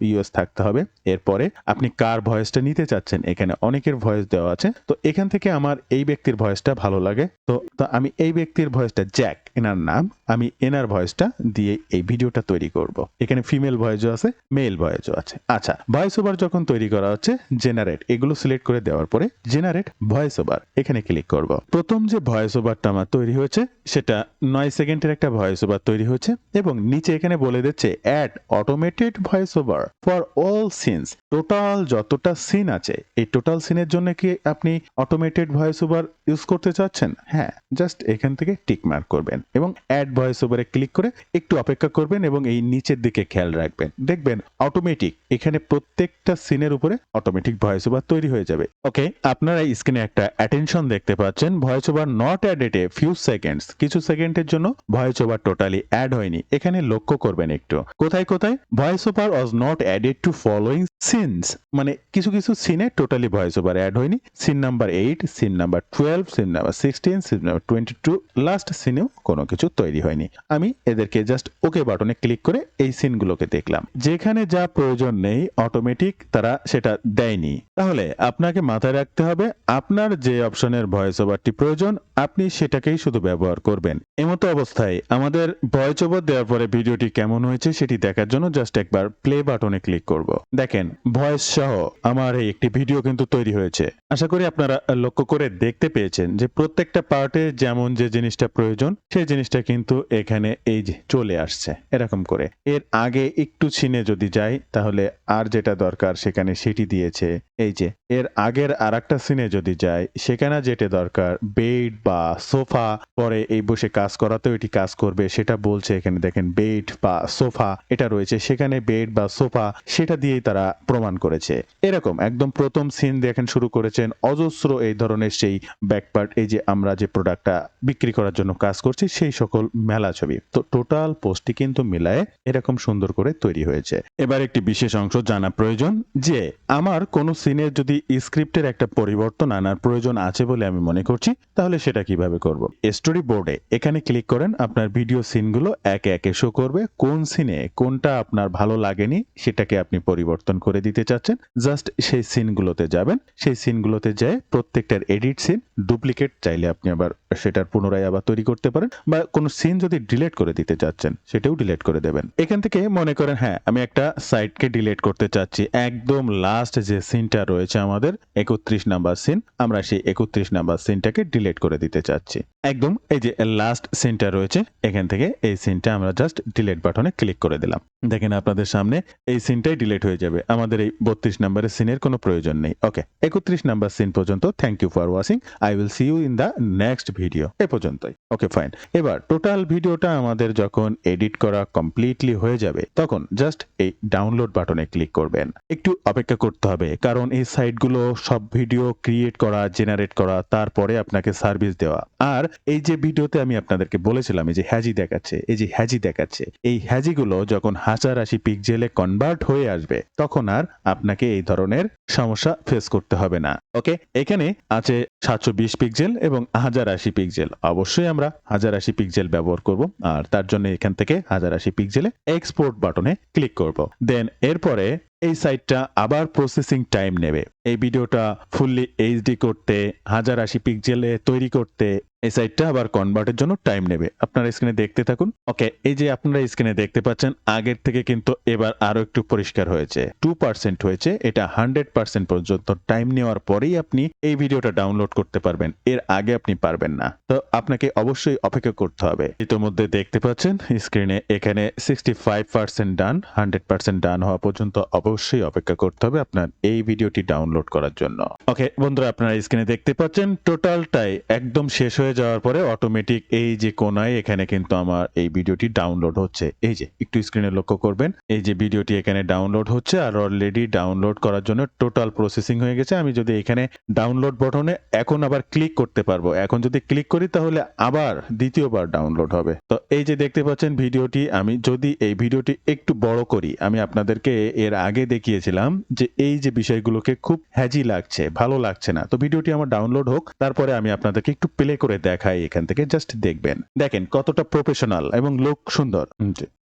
ইউএস থাকতে হবে। এরপরে আপনি কার ভয়েসটা নিতে চাচ্ছেন, এখানে অনেকের ভয়েস দেওয়া আছে। তো এখান থেকে আমার এই ব্যক্তির ভয়েসটা ভালো লাগে, তো আমি এই ব্যক্তির ভয়েসটা জ্যাক, এনার নাম, আমি এনার ভয়েসটা দিয়ে এই ভিডিওটা তৈরি করব। এখানে ফিমেল ভয়েসও আছে, মেল ভয়েসও আছে। আচ্ছা, ভয়েস ওভার যখন তৈরি করা হচ্ছে, জেনারেট এগুলো সিলেক্ট করে দেওয়ার পরে জেনারেট ভয়েস ওভার এখানে ক্লিক করব। প্রথম যে ভয়েস ওভারটা আমার তৈরি হয়েছে সেটা 9 সেকেন্ডের একটা ভয়েস ওভার তৈরি হয়েছে এবং নিচে এখানে বলে দিচ্ছে add automated voice over for all scenes. Total যতটা সিন আছে এই টোটাল সিনের জন্য কি আপনি অটোমেটেড ভয়েস ওভার ইউজ করতে চাচ্ছেন? হ্যাঁ, জাস্ট এখান থেকে টিক মার্ক করবেন এবং অ্যাড ভয়েস ওভারে ক্লিক করে একটু অপেক্ষা করবেন এবং এই নিচের দিকে খেয়াল রাখবেন, দেখবেন অটোমেটিক এখানে প্রত্যেকটা সিনের উপরে অটোমেটিক ভয়েস ওভার তৈরি হয়ে যাবে। ওকে, আপনারা স্ক্রিনে একটা অ্যাটেনশন দেখতে পাচ্ছেন, voice over not added a few seconds, কিছু সেকেন্ডের জন্য ভয়েস ওভার টোটালি অ্যাড হয়নি। এখানে লক্ষ্য করবেন একটু কোথায় কোথায় voice over was not added to following scenes, মানে কিছু কিছু সিনে টোটালি ভয়েস ওভার অ্যাড হয়নি। Scene number 8, scene number 12, scene number 16, scene number 22, last সিনেও কোনো কিছু তৈরি হয়নি। আমি এদেরকে জাস্ট ওকে বাটনে ক্লিক করে এই সিনগুলোকে দেখলাম, যেখানে যা প্রয়োজন নেই অটোমেটিক তারা সেটা দেয়নি। তাহলে আপনাকে মাথায় রাখতে হবে আপনার যে অপশনের ভয়েস ওভারটি প্রয়োজন আপনি সেটাকেই শুধু ব্যবহার করবেন। এমতো অবস্থায় আমাদের ভয়েস ওভার দেওয়ার পরে ভিডিওটি কেমন হয়েছে সেটি দেখার জন্য জাস্ট একবার প্লে বাটনে ক্লিক করব। দেখেন ভয়েস সহ আমার এই একটি ভিডিও কিন্তু তৈরি হয়েছে। আশা করি আপনারা লক্ষ্য করে দেখতে পেয়েছেন যে প্রত্যেকটা পার্টে যেমন যে জিনিসটা প্রয়োজন সেই জিনিসটা কিন্তু এখানে এই যে চলে আসছে এরকম করে। এর আগে একটু ছিনে যদি যাই তাহলে আর যেটা দরকার সেখানে সেটি দিয়েছে। এই যে এর আগের আরেকটা সিনে যদি যাই সেখানে যেটা দরকার বেড বা সোফা, পরে এই বসে কাজ করাতেও এটি কাজ করবে সেটা বলছে। এখানে দেখেন বেড বা সোফা এটা রয়েছে, সেখানে বেড বা সোফা সেটা দিয়েই তারা প্রমাণ করেছে। এরকম একদম প্রথম সিন দেখেন শুরু করেছেন অজস্র এই ধরনের সেই ব্যাকপার্ট, এই যে আমরা যে প্রোডাক্টটা বিক্রি করার জন্য কাজ করছি সেই সকল মেলা ছবি। তো টোটাল পোস্টটি কিন্তু মিলায়ে এরকম সুন্দর করে তৈরি হয়েছে। এবার একটি বিশেষ অংশ জানা প্রয়োজন যে আমার কোনো সিনের যদি স্ক্রিপ্টের একটা পরিবর্তন আনার প্রয়োজন আছে বলে আমি মনে করছি, তাহলে সেটা কিভাবে করব? স্টোরি বোর্ডে এখানে ক্লিক করেন, আপনার ভিডিও সিনগুলো একে একে শো করবে। কোন সিনে কোনটা আপনার ভালো লাগেনি সেটাকে আপনি পরিবর্তন করে দিতে চাচ্ছেন, জাস্ট সেই সিনগুলোতে যাবেন। সেই সিনগুলোতে যেয়ে প্রত্যেকটার এডিট সিন ডুপ্লিকেট চাইলে আপনি আবার সেটার পুনরায় আবার তৈরি করতে পারেন, বা কোনো সিন যদি ডিলিট করে দিতে চাচ্ছেন সেটাও ডিলিট করে দেবেন। এখান থেকে মনে করেন হ্যাঁ আমি একটা সাইটকে ডিলিট করতে চাচ্ছি, একদম লাস্ট যে সিনটা রয়েছে আমাদের 31 নাম্বার সিন, আমরা সেই 31 নাম্বার সিনটাকে ডিলিট করে দিতে চাচ্ছি। একদম এই যে লাস্ট সিনটা রয়েছে এখান থেকে এই সিনটা আমরা জাস্ট ডিলিট বাটনে ক্লিক করে দিলাম। দেখেন আপনাদের সামনে এই সিনটাই ডিলিট হয়ে যাবে, আমাদের এই 32 নাম্বারের সিনের কোনো প্রয়োজন নেই। ওকে, 31 নাম্বার সিন পর্যন্ত। Thank you for watching, I will see you in the next video. এ পর্যন্তই। Okay fine. এবার টোটাল ভিডিওটা আমাদের যখন এডিট করা কমপ্লিটলি হয়ে যাবে তখন জাস্ট এই ডাউনলোড বাটনে ক্লিক করবেন। একটু অপেক্ষা করতে হবে কারণ এই সাইটগুলো সব ভিডিও ক্রিয়েট করা, জেনারেট করা, তারপরে আপনাকে সার্ভিস দেওয়া। আর এই যে ভিডিওতে আমি আপনাদেরকে বলেছিলাম এই যে হ্যাজি দেখাচ্ছে, এই যে হ্যাজি দেখাচ্ছে, এই হ্যাজিগুলো যখন 1080 পিক্সেলে কনভার্ট হয়ে আসবে তখন আর আপনাকে এই ধরনের সমস্যা ফেস করতে হবে না। ওকে, এখানে আছে 720 পিক্সেল এবং 1080 পিক্সেল। অবশ্যই আমরা 1080 পিক্সেল ব্যবহার করব, আর তার জন্য এখান থেকে 1080 পিক্সেলে এক্সপোর্ট বাটনে ক্লিক করব। দেন এরপরে এই সাইটটা আবার প্রসেসিং টাইম নেবে। এই ভিডিওটা ফুললি এইচডি করতে, 1080 পিক্সেলে তৈরি করতে এই সাইটটা আবার কনভার্টের জন্য টাইম নেবে। আপনারা স্ক্রিনে দেখতে থাকুন। ওকে, এই যে আপনারা স্ক্রিনে দেখতে পাচ্ছেন আগের থেকে কিন্তু এবার আরো একটু পরিষ্কার হয়েছে, 2% হয়েছে। এটা 100% পর্যন্ত টাইম নেওয়ার পরেই আপনি এই ভিডিওটা ডাউনলোড করতে পারবেন, এর আগে আপনি পারবেন না। তো আপনাকে অবশ্যই অপেক্ষা করতে হবে। ইতিমধ্যে দেখতে পাচ্ছেন স্ক্রিনে এখানে 65% ডান, 100% ডান হওয়া পর্যন্ত অবশ্যই অপেক্ষা করতে হবে আপনার এই ভিডিওটি ডাউনলোড ডাউনলোড করার জন্য। ওকে বন্ধুরা, আপনারা স্ক্রিনে দেখতে পাচ্ছেন টোটালটাই একদম শেষ হয়ে যাওয়ার পরে অটোমেটিক এই যে কোনায় এখানে কিন্তু আমার এই ভিডিওটি ডাউনলোড হচ্ছে। এই যে একটু স্ক্রিনে লক্ষ্য করবেন, এই যে ভিডিওটি এখানে ডাউনলোড হচ্ছে আর অলরেডি ডাউনলোড করার জন্য টোটাল প্রসেসিং হয়ে গেছে। আমি যদি এখানে ডাউনলোড বাটনে এখন আবার ক্লিক করতে পারবো। এখন যদি ক্লিক করি তাহলে আবার দ্বিতীয়বার ডাউনলোড হবে। তো এই যে দেখতে পাচ্ছেন ভিডিওটি, আমি যদি এই ভিডিওটি একটু বড় করি, আমি আপনাদেরকে এর আগে দেখিয়েছিলাম যে এই যে বিষয়গুলোকে খুব হ্যাজি লাগছে, ভালো লাগছে না। তো ভিডিওটি আমার ডাউনলোড হোক, তারপরে আমি আপনাদেরকে একটু প্লে করে দেখাই। এখান থেকে জাস্ট দেখবেন, দেখেন কতটা প্রফেশনাল এবং লোক সুন্দর।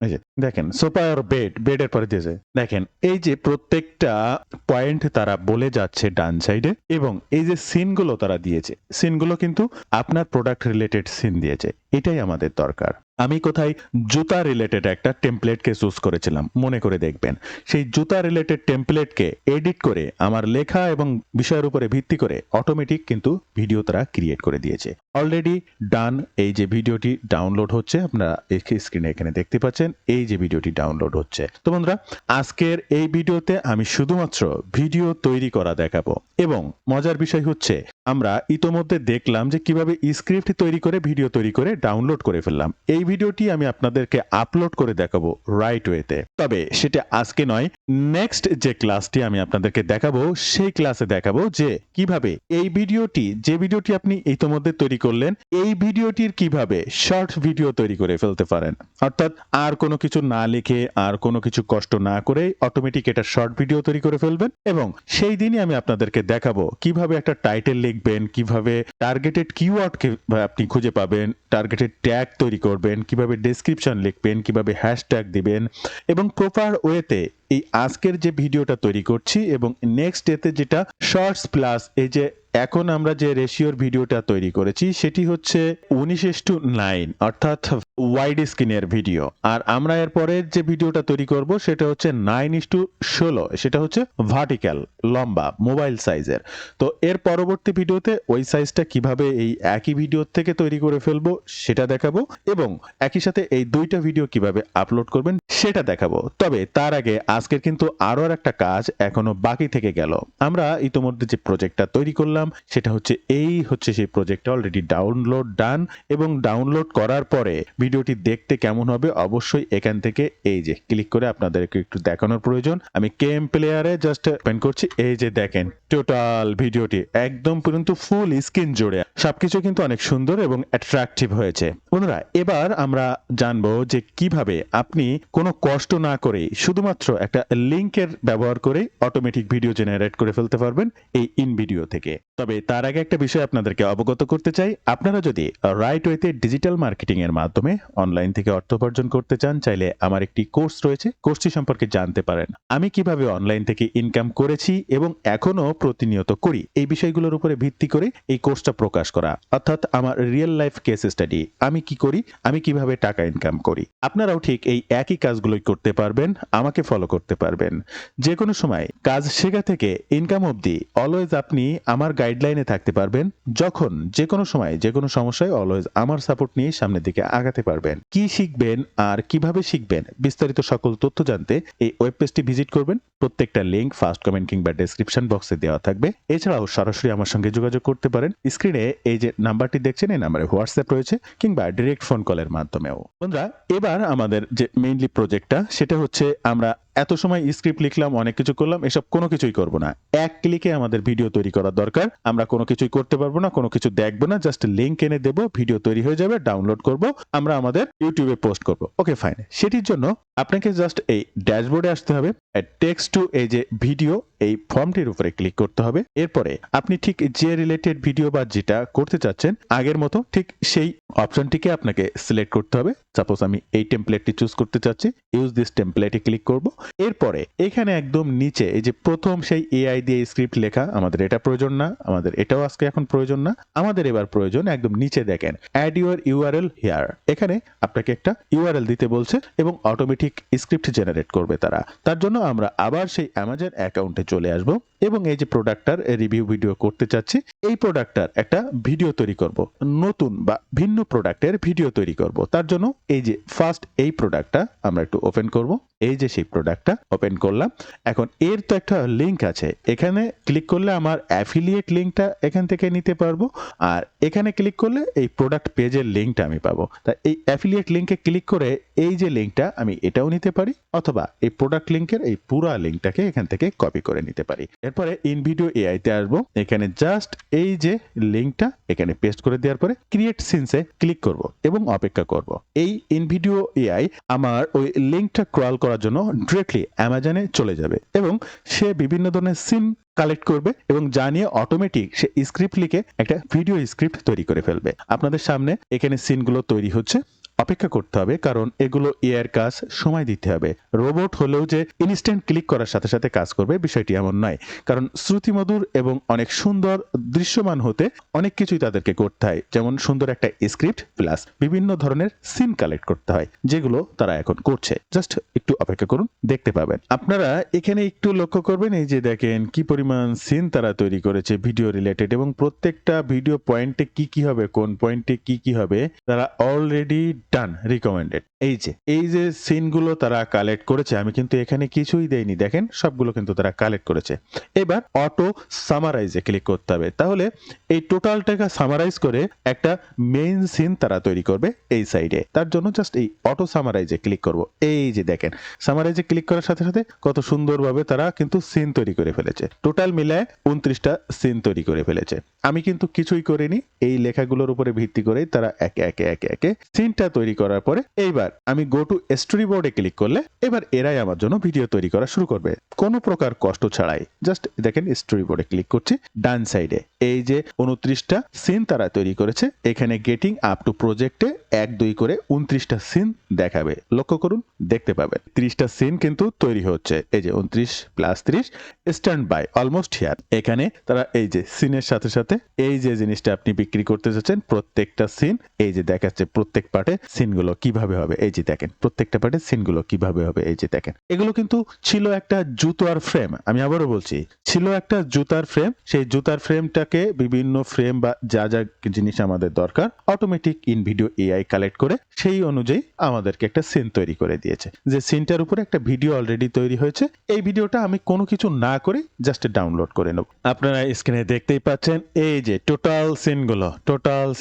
এই যে দেখেন সোফা আর বেডের পরে দিয়েছে, দেখেন এই যে প্রত্যেকটা পয়েন্ট তারা বলে যাচ্ছে ডান সাইডে, এবং এই যে সিনগুলো তারা দিয়েছে, সিনগুলো কিন্তু আপনার প্রোডাক্ট রিলেটেড সিন দিয়েছে। এটাই আমাদের দরকার। আমি কোথায় জুতা রিলেটেড একটা টেমপ্লেটকে চুজ করেছিলাম, মনে করে দেখবেন। সেই জুতা রিলেটেড টেমপ্লেটকে এডিট করে আমার লেখা এবং বিষয়ের উপরে ভিত্তি করে অটোমেটিক কিন্তু ভিডিও তারা ক্রিয়েট করে দিয়েছে। Already done. এই যে ভিডিওটি ডাউনলোড হচ্ছে, আপনারা স্ক্রিনে এখানে দেখতে পাচ্ছেন এই যে ভিডিওটি ডাউনলোড হচ্ছে। তো বন্ধুরা, আজকের এই ভিডিওতে আমি শুধুমাত্র ভিডিও তৈরি করা দেখাবো, এবং মজার বিষয় হচ্ছে আমরা ইতোমধ্যে দেখলাম যে কিভাবে স্ক্রিপ্ট তৈরি করে ভিডিও তৈরি করে ডাউনলোড করে ফেললাম। এই ভিডিওটি আমি আপনাদেরকে আপলোড করে দেখাবো রাইট ওয়েতে। তবে সেটা আজকে নয়, নেক্সট যে ক্লাসটি আমি আপনাদেরকে দেখাবো সেই ক্লাসে দেখাবো যে কিভাবে এই ভিডিওটি, যে ভিডিওটি আপনি ইতোমধ্যে তৈরি করলেন, এই ভিডিওটির কিভাবে শর্ট ভিডিও তৈরি করে ফেলতে পারেন। অর্থাৎ আর কোনো কিছু না লিখে, আর কোনো কিছু কষ্ট না করে অটোমেটিক এটা শর্ট ভিডিও তৈরি করে ফেলবেন। এবং সেই দিনই আমি আপনাদেরকে দেখাবো কিভাবে একটা টাইটেল লিখবেন, কিভাবে টার্গেটেড কিওয়ার্ডকে আপনি খুঁজে পাবেন, টার্গেটেড ট্যাগ তৈরি করবেন, কিভাবে ডেসক্রিপশন লিখবেন, কিভাবে হ্যাশট্যাগ দিবেন, এবং প্রপার ওয়েতে এই আজকের যে ভিডিওটা তৈরি করছি এবং নেক্সট ডেতে যেটা শর্টস প্লাস এই যে এখন আমরা যে রেশিওর ভিডিওটা তৈরি করেছি সেটি হচ্ছে 19:9, অর্থাৎ ওয়াইড স্ক্রিনের ভিডিও। আর আমরা এর পরের যে ভিডিওটা তৈরি করব সেটা হচ্ছে 9:16, সেটা হচ্ছে ভার্টিক্যাল, লম্বা, মোবাইল সাইজের। তো এর পরবর্তী ভিডিওতে ওই সাইজটা কিভাবে এই একই ভিডিও থেকে তৈরি করে ফেলবো সেটা দেখাবো, এবং একই সাথে এই দুইটা ভিডিও কিভাবে আপলোড করবেন সেটা দেখাবো। তবে তার আগে আজকের কিন্তু আরো একটা কাজ এখনো বাকি থেকে গেল। আমরা ইতোমধ্যে যে প্রজেক্টটা তৈরি করলাম সেটা হচ্ছে সেই প্রজেক্টটা অলরেডি ডাউনলোড ডান, এবং ডাউনলোড করার পরে ভিডিওটি দেখতে কেমন হবে অবশ্যই এখান থেকে এই যে ক্লিক করে আপনাদেরকে একটু দেখানোর প্রয়োজন। আমি কেএম প্লেয়ারে জাস্ট ওপেন করছি। এই যে দেখেন টোটাল ভিডিওটি একদম পর্যন্ত ফুল স্ক্রিন জুড়ে সবকিছু কিন্তু অনেক সুন্দর এবং অ্যাট্রাকটিভ হয়েছে। বন্ধুরা, এবার আমরা জানবো যে কিভাবে আপনি কোনো কষ্ট না করে শুধুমাত্র একটা লিংকের ব্যবহার করে অটোমেটিক ভিডিও জেনারেট করে ফেলতে পারবেন এই ইন ভিডিও থেকে। তবে তার আগে একটা বিষয় আপনাদেরকে অবগত করতে চাই, আপনারা যদি রাইট ওয়েতে ডিজিটাল মার্কেটিং এর মাধ্যমে অনলাইন থেকে অর্থ উপার্জন করতে চান, চাইলে আমার একটি কোর্স রয়েছে, কোর্সটি সম্পর্কে জানতে পারেন। আমি কিভাবে অনলাইন থেকে ইনকাম করেছি এবং এখনো প্রতিনিয়ত করি, এই বিষয়গুলোর উপরে ভিত্তি করে এই কোর্সটা প্রকাশ করা, অর্থাৎ আমার রিয়েল লাইফ কেস স্টাডি। আমি কি করি, আমি কিভাবে টাকা ইনকাম করি, আপনারাও ঠিক এই একই কাজগুলোই করতে পারবেন, আমাকে ফলো করতে পারবেন। যে কোনো সময় কাজ শেখা থেকে ইনকাম অবধি অলওয়েজ আপনি আমার গাইডলাইনে থাকতে পারবেন। যখন যে কোনো সময় যে কোনো সমস্যায় অলওয়েজ আমার সাপোর্ট নিয়ে সামনের দিকে আগাতে পারবেন। কি শিখবেন আর কিভাবে শিখবেন বিস্তারিত সকল তথ্য জানতে এই ওয়েব পেজটি ভিজিট করবেন। প্রত্যেকটা লিংক ফার্স্ট কমেন্ট কিংবা ডেসক্রিপশন বক্সে দেওয়া থাকবে। এছাড়াও সরাসরি আমার সঙ্গে যোগাযোগ করতে পারেন। স্ক্রিনে এই যে নাম্বারটি দেখছেন, এই নাম্বারে হোয়াটসঅ্যাপ রয়েছে, কিংবা ডিরেক্ট ফোন কলের মাধ্যমেও। বন্ধুরা, এবার আমাদের যে মেইনলি প্রজেক্টটা সেটা হচ্ছে আমরা এত সময় স্ক্রিপ্ট লিখলাম, অনেক কিছু করলাম, এসব কোনো কিছুই করব না। এক ক্লিকে আমাদের ভিডিও তৈরি করা দরকার। আমরা কোনো কিছুই করতে পারবো না, কোনো কিছু দেখবো না, জাস্ট লিংক এনে দেবো, ভিডিও তৈরি হয়ে যাবে, ডাউনলোড করব, আমরা আমাদের ইউটিউবে পোস্ট করব। Okay fine. সেটির জন্য আপনাকে জাস্ট এই ড্যাশবোর্ডে আসতে হবে, টেক্সট টু এই যে ভিডিও এই ফর্মটির উপরে ক্লিক করতে হবে। এরপরে আপনি ঠিক যে রিলেটেড ভিডিও বা যেটা করতে চাচ্ছেন আগের মতো ঠিক সেই অপশনটিকে আপনাকে সিলেক্ট করতে হবে। সাপোজ আমি এই টেমপ্লেটটি চুজ করতে চাচ্ছি, ইউজ দিস টেমপ্লেটে ক্লিক করব। এরপরে এখানে একদম নিচে এই যে প্রথম সেই এআই দিয়ে স্ক্রিপ্ট লেখা, আমাদের এটা প্রয়োজন না, আমাদের এটাও আজকে এখন প্রয়োজন না। আমাদের এবার প্রয়োজন একদম নিচে দেখেন অ্যাড ইউর ইউআরএল হিয়ার। এখানে আপনাকে একটা ইউআরএল দিতে বলছে এবং অটোমেটিক স্ক্রিপ্ট জেনারেট করবে তারা। তার জন্য আমরা আবার সেই অ্যামাজন অ্যাকাউন্টে চলে আসব। এবং এই যে প্রোডাক্টটার রিভিউ ভিডিও করতে চাচ্ছি, এই প্রোডাক্টটার একটা ভিডিও তৈরি করব, নতুন বা ভিন্ন প্রোডাক্টের ভিডিও তৈরি করব। তার জন্য এই যে ফার্স্ট এই প্রোডাক্টটা আমরা একটু ওপেন করব। এই যে সেই প্রোডাক্টটা ওপেন করলাম। এখন এর তো একটা লিঙ্ক আছে, এখানে ক্লিক করলে আমার অ্যাফিলিয়েট লিঙ্কটা এখান থেকে নিতে পারবো, আর এখানে ক্লিক করলে এই প্রোডাক্ট পেজের লিঙ্কটা আমি পাবো। তা এই অ্যাফিলিয়েট লিঙ্কে ক্লিক করে এই যে লিঙ্কটা আমি এটাও নিতে পারি, অথবা এই প্রোডাক্ট লিঙ্কের এই পুরো লিঙ্কটাকে এখান থেকে কপি করে নিতে পারি। এরপরে ইন ভিডিও এআই তে আসবো, এখানে জাস্ট এই যে লিঙ্কটা এখানে পেস্ট করে দেওয়ার পরে ক্রিয়েট সিনসে ক্লিক করব এবং অপেক্ষা করব। এই ইন ভিডিও এআই আমার ওই লিঙ্কটা ক্রল করার জন্য ডিরেক্টলি অ্যামাজনে চলে যাবে এবং সে বিভিন্ন ধরনের সিন কালেক্ট করবে এবং জানিয়ে অটোমেটিক সে স্ক্রিপ্ট লিখে একটা ভিডিও স্ক্রিপ্ট তৈরি করে ফেলবে। আপনাদের সামনে এখানে সিনগুলো তৈরি হচ্ছে, অপেক্ষা করতে হবে কারণ এগুলো এআইয়ের কাজ, সময় দিতে হবে। রোবট হলেও যে ইনস্ট্যান্ট ক্লিক করার সাথে সাথে কাজ করবে বিষয়টি এমন নয়, কারণ শ্রুতিমধুর এবং অনেক সুন্দর দৃশ্যমান হতে অনেক কিছুই তাদেরকে করতে হয়, যেমন সুন্দর একটা স্ক্রিপ্ট প্লাস বিভিন্ন ধরনের সিন কালেক্ট করতে হয়, যেগুলো তারা এখন করছে। জাস্ট একটু অপেক্ষা করুন, দেখতে পাবেন। আপনারা এখানে একটু লক্ষ্য করবেন, এই যে দেখেন কি পরিমাণ সিন তারা তৈরি করেছে ভিডিও রিলেটেড, এবং প্রত্যেকটা ভিডিও পয়েন্টে কি কি হবে, কোন পয়েন্টে কি কি হবে তারা অলরেডি ডান রিকমেন্ডেড। এই যে সিনগুলো তারা কালেক্ট করেছে, আমি কিন্তু এখানে কিছুই দেইনি, দেখেন সবগুলো কিন্তু তারা কালেক্ট করেছে। এবার অটো সামারাইজে ক্লিক করতে হবে, তাহলে এই টোটালটাকে সামারাইজ করে একটা মেইন সিন তারা তৈরি করবে এই সাইডে। তার জন্য জাস্ট এই অটো সামারাইজে ক্লিক করব। এই যে দেখেন সামারাইজে ক্লিক করার সাথে সাথে কত সুন্দরভাবে তারা কিন্তু সিন তৈরি করে ফেলেছে। টোটাল মিলায় 29টা সিন তৈরি করে ফেলেছে। আমি কিন্তু কিছুই করিনি, এই লেখাগুলোর উপরে ভিত্তি করেই তারা একে একে একে একে সিনটা তৈরি করার পরে এইবার আমি গো টু স্টোরি বোর্ডে ক্লিক করলে এবার এরাই আমার জন্য ভিডিও তৈরি করা শুরু করবে কোনো প্রকার কষ্ট ছাড়াই। জাস্ট দেখেন স্টোরি বোর্ডে ক্লিক করছি, ডান সাইডে এই যে 29টা সিন তারা তৈরি করেছে, এখানে গেটিং আপ টু প্রজেক্টে 1-2 করে 29টা সিন দেখাবে। লক্ষ্য করুন, দেখতে পাবেন 30টা সিন কিন্তু তৈরি হচ্ছে। এই যে 29 + 30 স্ট্যান্ড বাই অলমোস্ট হিয়ার। এখানে তারা এই যে সিনের সাথে সাথে এই যে জিনিসটা আপনি বিক্রি করতে যাচ্ছেন প্রত্যেকটা সিন এই যে দেখাচ্ছে, প্রত্যেক পার্টে সিনগুলো কিভাবে হবে। এই যে দেখেন প্রত্যেকটা পার্টে সিনগুলো কিভাবে হবে। এই যে দেখেন এগুলো কিন্তু ছিল একটা জুতার ফ্রেম, আমি আবারও বলছি ছিল একটা জুতার ফ্রেম। সেই জুতার ফ্রেমটাকে বিভিন্ন ফ্রেম বা যা যা জিনিস আমাদের দরকার automatic in video AI collect করে সেই অনুযায়ী আমাদেরকে একটা সিন তৈরি করে দিয়েছে। যে সিনটার উপরে একটা ভিডিও অলরেডি তৈরি হয়েছে, এই ভিডিওটা আমি কোনো কিছু না করে জাস্ট ডাউনলোড করে নেব। আপনারা স্ক্রিনে দেখতেই পাচ্ছেন এই যে টোটাল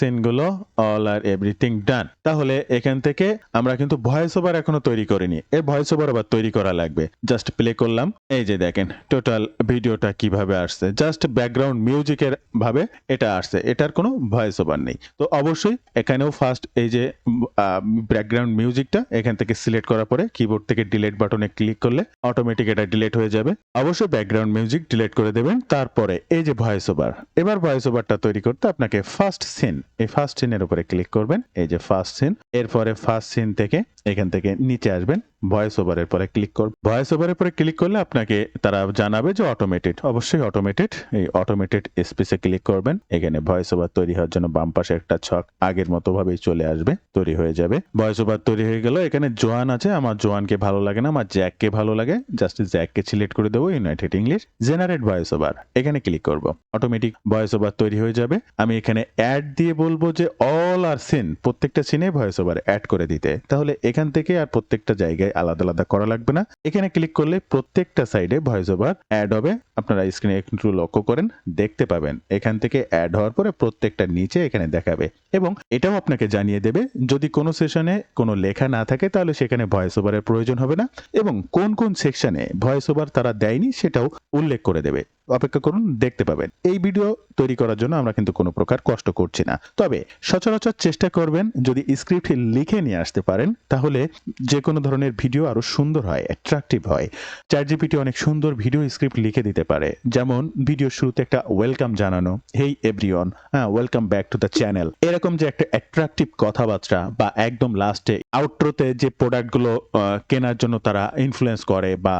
সিনগুলো অল আর এভরিথিং ডান। তাহলে এখান থেকে আমরা কিন্তু ভয়েস ওভার এখনো তৈরি করিনি, এর ভয়েস ওভার আবার তৈরি করা লাগবে। জাস্ট প্লে করলাম, এই যে দেখেন টোটাল ভিডিওটা কিভাবে আসছে, জাস্ট ব্যাকগ্রাউন্ড মিউজিকের ভাবে এটা আসছে, এটার কোনো ভয়েস ওভার নেই। তো অবশ্যই এখানেও ফার্স্ট এই যে ব্যাকগ্রাউন্ড মিউজিকটা এখান থেকে সিলেক্ট করার পরে কিবোর্ড থেকে ডিলিট বাটনে ক্লিক করলে অটোমেটিক এটা ডিলিট হয়ে যাবে। অবশ্যই ব্যাকগ্রাউন্ড মিউজিক ডিলিট করে দেবেন। তারপরে এই যে ভয়েস ওভার, এবার ভয়েস ওভারটা তৈরি করতে আপনাকে ফার্স্ট সিন, এই ফার্স্ট সিনের উপরে ক্লিক করবেন, এই যে ফার্স্ট সিন। এরপরে ফার্স্ট সিন থেকে এখান থেকে নিচে আসবেন, ভয়েস ওভারের পরে ক্লিক করবেন। ভয়েস ওভারের পরে ক্লিক করলে আপনাকে তারা জানাবে যে অটোমেটেড, অবশ্যই অটোমেটেড। এই অটোমেটেড স্পেসে ক্লিক করবেন, এখানে ভয়েস ওভার তৈরি হওয়ার জন্য বাম পাশে একটা ছক আগের মতো ভাবেই চলে আসবে, তৈরি হয়ে যাবে। ভয়েস ওভার তৈরি হয়ে গেল। এখানে জোয়ান আছে, আমার জোয়ানকে ভালো লাগে না, আমার জ্যাককে ভালো লাগে, জাস্ট জ্যাককে সিলেক্ট করে দেবো, United English, generate voice over, এখানে ক্লিক করব। অটোমেটিক ভয়েস ওভার তৈরি হয়ে যাবে। আমি এখানে অ্যাড দিয়ে বলবো যে অল আর সিন, প্রত্যেকটা সিনে ভয়েস ওভার অ্যাড করে দিতে। তাহলে এখান থেকে আর প্রত্যেকটা জায়গায় আলাদা আলাদা করা লাগবে না, এখানে ক্লিক করলে প্রত্যেকটা সাইডে ভয়েস ওভার অ্যাড হবে। আপনারা স্ক্রিনে একটু লক্ষ্য করেন, দেখতে পাবেন এখান থেকে অ্যাড হওয়ার পরে প্রত্যেকটা নিচে এখানে দেখাবে, এবং এটাও আপনাকে জানিয়ে দেবে যদি কোনো সেশনে কোনো লেখা না থাকে তাহলে সেখানে ভয়েস ওভারের প্রয়োজন হবে না, এবং কোন কোন সেকশনে ভয়েস ওভার তারা দেয়নি সেটাও উল্লেখ করে দেবে। অপেক্ষা করুন, দেখতে পাবেন। এই ভিডিও তৈরি করার জন্য আমরা কিন্তু কোনো প্রকার কষ্ট করছি না, তবে সচরাচর চেষ্টা করবেন যদি স্ক্রিপ্ট লিখে নিয়ে আসতে পারেন তাহলে যে কোনো ধরনের ভিডিও আরো সুন্দর হয়, অ্যাট্রাকটিভ হয়। চ্যাটজিপিটি অনেক সুন্দর ভিডিও স্ক্রিপ্ট লিখে দিতে পারে, যেমন ভিডিও শুরুতে একটা ওয়েলকাম জানানো, হেই everyone, welcome back to the channel, এরকম যে একটা অ্যাট্রাকটিভ কথাবার্তা, বা একদম লাস্টে আউটরোতে যে প্রোডাক্টগুলো কেনার জন্য তারা ইনফ্লুয়েন্স করে বা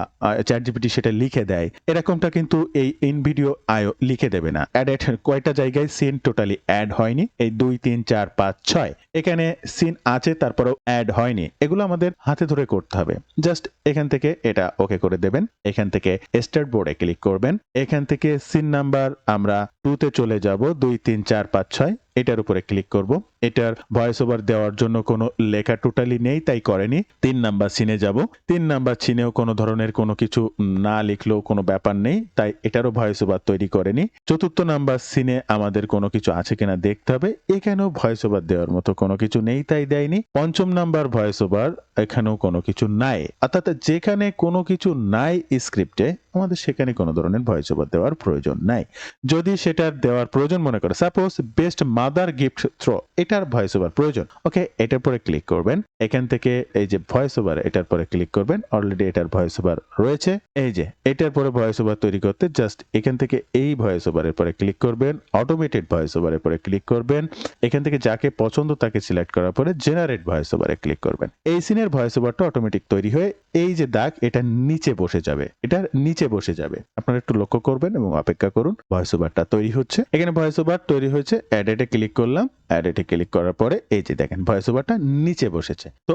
চ্যাটজিপিটি সেটা লিখে দেয়, এরকমটা কিন্তু এই ইন ভিডিও আইও লিখে দেবে না। অ্যাডেড কয়টা জায়গায় সিন টোটালি অ্যাড হয়নি, এই 2 3 4 5 6 এখানে সিন আছে তারপরেও অ্যাড হয়নি, এগুলো আমাদের হাতে ধরে করতে হবে। জাস্ট এখান থেকে এটা ওকে করে দেবেন, এখান থেকে স্টার্ট বোর্ডে ক্লিক করবেন, এখান থেকে সিন নাম্বার আমরা 2 তে চলে যাব, 2 3 4 5 6 এটার উপরে ক্লিক করব। এটার ভয়েস ওভার দেওয়ার জন্য কোনো লেখা টোটালি নেই, তাই করেনি। 3 নাম্বার সিনে যাব, 3 নাম্বার সিনেও কোনো ধরনের কোনো কিছু না লিখলেও কোনো ব্যাপার নেই, তাই এটারও ভয়েস ওভার তৈরি করেনি। 4র্থ নাম্বার সিনে আমাদের কোনো কিছু আছে কিনা দেখতে হবে, এখানেও ভয়েস ওভার দেওয়ার মতো কোনো কিছু নেই, তাই দেয়নি। 5ম নাম্বার ভয়েস ওভার, এখানেও কোনো কিছু নাই। অর্থাৎ যেখানে কোনো কিছু নাই স্ক্রিপ্টে, আমাদের সেখানে কোনো ধরনের ভয়েস ওভার দেওয়ার প্রয়োজন নাই। যদি সেটার দেওয়ার প্রয়োজন মনে করে, suppose best mother gift throw, এটার ভয়েস ওভার প্রয়োজন, ওকে এটার পরে ক্লিক করবেন। এখান থেকে এই যে ভয়েস ওভার, এটার পরে ক্লিক করবেন। অলরেডি এটার ভয়েস ওভার রয়েছে, এই যে এটার পরে ভয়েস ওভার তৈরি করতে জাস্ট এখান থেকে এই ভয়েস ওভারের পরে ক্লিক করবেন, অটোমেটেড ভয়েস ওভারের পরে ক্লিক করবেন। এখান থেকে যাকে পছন্দ তাকে সিলেক্ট করার পরে জেনারেট ভয়েস ওভারে ক্লিক করবেন। এই সিনের ভয়েস ওভারটা অটোমেটিক তৈরি হয়ে এই যে দাগ, এটা নিচে বসে যাবে, এটার নিচে বসে যাবে। আপনারা একটু লক্ষ্য করবেন এবং অপেক্ষা করুন, ভয়েস ওভারটা তৈরি হচ্ছে। এখানে ভয়েস ওভার তৈরি হয়েছে, অ্যাডেটে ক্লিক করলাম, অ্যাডেটে ক্লিক করার পরে এই যে দেখেন ভয়েস ওভারটা নিচে বসেছে। তো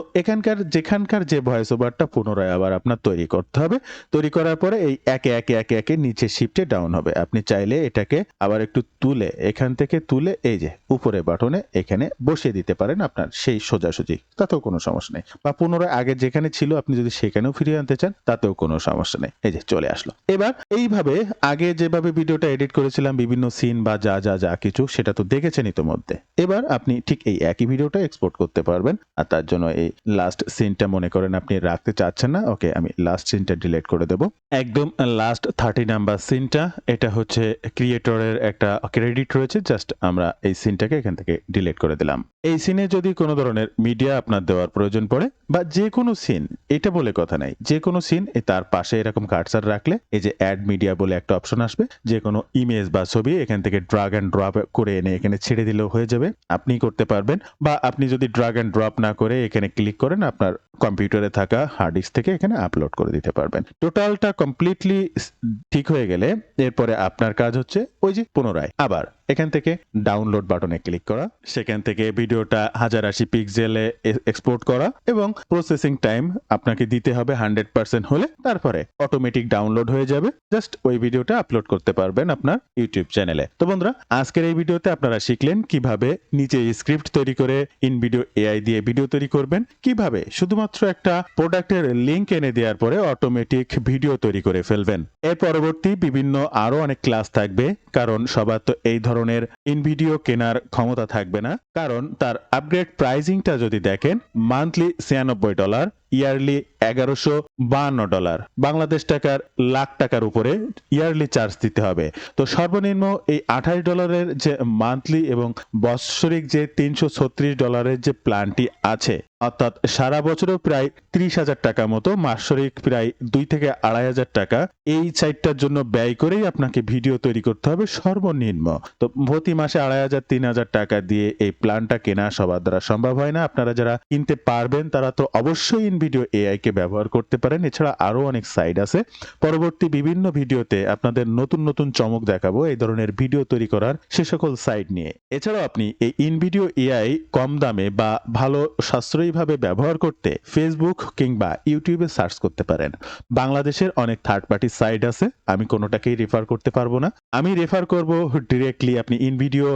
যেখানকার যে ভয়েস ওভারটা পুনরায় আবার আপনার তৈরি করতে হবে। তৈরি করার পরে এই একে নিচে শিফটে ডাউন হবে। আপনি চাইলে এটাকে আবার একটু তুলে, এখান থেকে তুলে এই যে উপরে বাটনে এখানে বসিয়ে দিতে পারেন আপনার সেই সোজাসুজি, তাতেও কোনো সমস্যা নেই। বা পুনরায় আগে যেখানে ছিল আপনি যদি সেখানেও ফিরিয়ে আনতে চান, তাতেও কোনো সমস্যা নেই। এই যে চলে আসলো। এবার এইভাবে আগে যেভাবে ভিডিওটা এডিট করেছিলাম, বিভিন্ন সিন বা যা কিছু, সেটা তো দেখেছেন ইতোমধ্যে। এবার আপনি ঠিক এই একই ভিডিওটা এক্সপোর্ট করতে পারবেন। আর তার জন্য এই লাস্ট সিনটা মনে করেন আপনি রাখতে চাচ্ছেন না, ওকে আমি লাস্ট সিনটা ডিলিট করে দেব। একদম লাস্ট 30 নাম্বার সিনটা, এটা হচ্ছে ক্রিয়েটরের একটা ক্রেডিট রয়েছে, জাস্ট আমরা এই সিনটাকে এখান থেকে ডিলিট করে দিলাম। এই সিনে যদি কোনো ধরনের মিডিয়া আপনার দেওয়ার প্রয়োজন পড়ে বা যে কোনো সিন, এটা বলে কথা নাই, যে কোনো সিন তার পাশে এরকম কার্সার রাখলে এই যে অ্যাড মিডিয়া বলে একটা অপশন আসবে, যে কোনো ইমেজ বা ছবি এখান থেকে ড্রাগ অ্যান্ড ড্রপ করে এনে এখানে ছেড়ে দিলেও হয়ে যাবে, আপনি করতে পারবেন। বা আপনি যদি ড্রাগ অ্যান্ড ড্রপ না করে এখানে ক্লিক করেন, আপনার কম্পিউটারে থাকা হার্ড ডিস্ক থেকে এখানে আপলোড করে দিতে পারবেন। টোটালটা কমপ্লিটলি ঠিক হয়ে গেলে এরপরে আপনার কাজ হচ্ছে ওই যে পুনরায় আবার এখান থেকে ডাউনলোড বাটনে ক্লিক করা, সেখান থেকে ভিডিওটা 1080 পিক্সেলে এক্সপোর্ট করা এবং প্রসেসিং টাইম আপনাকে দিতে হবে 100% হলে, তারপরে অটোমেটিক ডাউনলোড হয়ে যাবে। জাস্ট ওই ভিডিওটা আপলোড করতে পারবেন আপনার ইউটিউব চ্যানেলে। তো বন্ধুরা, আজকের এই ভিডিওতে আপনারা শিখলেন কিভাবে নিচে স্ক্রিপ্ট তৈরি করে ইন ভিডিও এআই দিয়ে ভিডিও তৈরি করবেন, কিভাবে শুধুমাত্র একটা প্রোডাক্টের লিংক এনে দেওয়ার পরে অটোমেটিক ভিডিও তৈরি করে ফেলবেন। এর পরবর্তী বিভিন্ন আরো অনেক ক্লাস থাকবে, কারণ সবার তো এই ধরনের ইন ভিডিও কেনার ক্ষমতা থাকবে না। কারণ তার আপগ্রেড প্রাইসিংটা যদি দেখেন, মান্থলি $96, ইয়ারলি $1152, বাংলাদেশ টাকার লাখ টাকার উপরে ইয়ারলি চার্জ দিতে হবে। তো সর্বনিম্ন এই $28 যে মান্থলি এবং বাৎসরিক যে $336 যে প্ল্যানটি আছে, অর্থাৎ সারা বছরেও প্রায় 30,000 টাকা মতো, মাসরিক প্রায় 2 থেকে 2,500 টাকা এই সাইটটার জন্য ব্যয় করেই আপনাকে ভিডিও তৈরি করতে হবে সর্বনিম্ন। তো প্রতি মাসে 2,500 3,000 টাকা দিয়ে এই প্ল্যানটা কেনা সবার দ্বারা সম্ভব হয় না। আপনারা যারা কিনতে পারবেন তারা তো অবশ্যই ইন ভিডিও এআই কে ব্যবহার করতে পারেন। এছাড়া আরো অনেক সাইট আছে। পরবর্তী বিভিন্ন ভিডিওতে আপনাদের নতুন নতুন চমক দেখাবো এই ধরনের ভিডিও তৈরি করার সে সকল সাইট নিয়ে। এছাড়াও আপনি এই ইন ভিডিও এআই কম দামে বা ভালো সাশ্রয়ী ভাবে ব্যবহার করতে ফেসবুক কিংবা ইউটিউবে সার্চ করতে পারেন। বাংলাদেশের অনেক থার্ড পার্টি সাইট আছে, আমি কোনোটাকেই রেফার করতে পারবো না। আমি রেফার করব ডিরেক্টলি আপনি ইন ভিডিও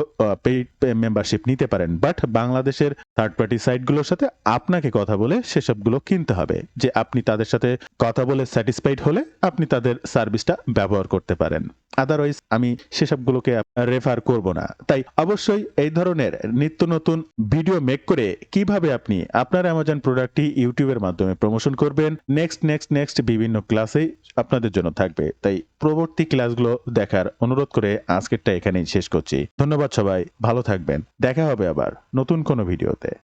পেইড মেম্বারশিপ নিতে পারেন, বাট বাংলাদেশের থার্ড পার্টি সাইটগুলোর সাথে আপনাকে কথা বলে সেসবগুলো কিনতে হবে। যে আপনি তাদের সাথে কথা বলে স্যাটিসফাইড হলে আপনি তাদের সার্ভিসটা ব্যবহার করতে পারেন। আদারওয়াইজ আমি সেসবগুলোকে রেফার করব না। তাই অবশ্যই এই ধরনের নিত্য নতুন ভিডিও মেক করে কিভাবে আপনি আপনার অ্যামাজন প্রোডাক্টটি ইউটিউবের মাধ্যমে প্রমোশন করবেন, নেক্সট বিভিন্ন ক্লাসেই আপনাদের জন্য থাকবে। তাই পরবর্তী ক্লাসগুলো দেখার অনুরোধ করে আজকেরটা এখানেই শেষ করছি। ধন্যবাদ সবাই, ভালো থাকবেন। দেখা হবে আবার নতুন কোনো ভিডিওতে।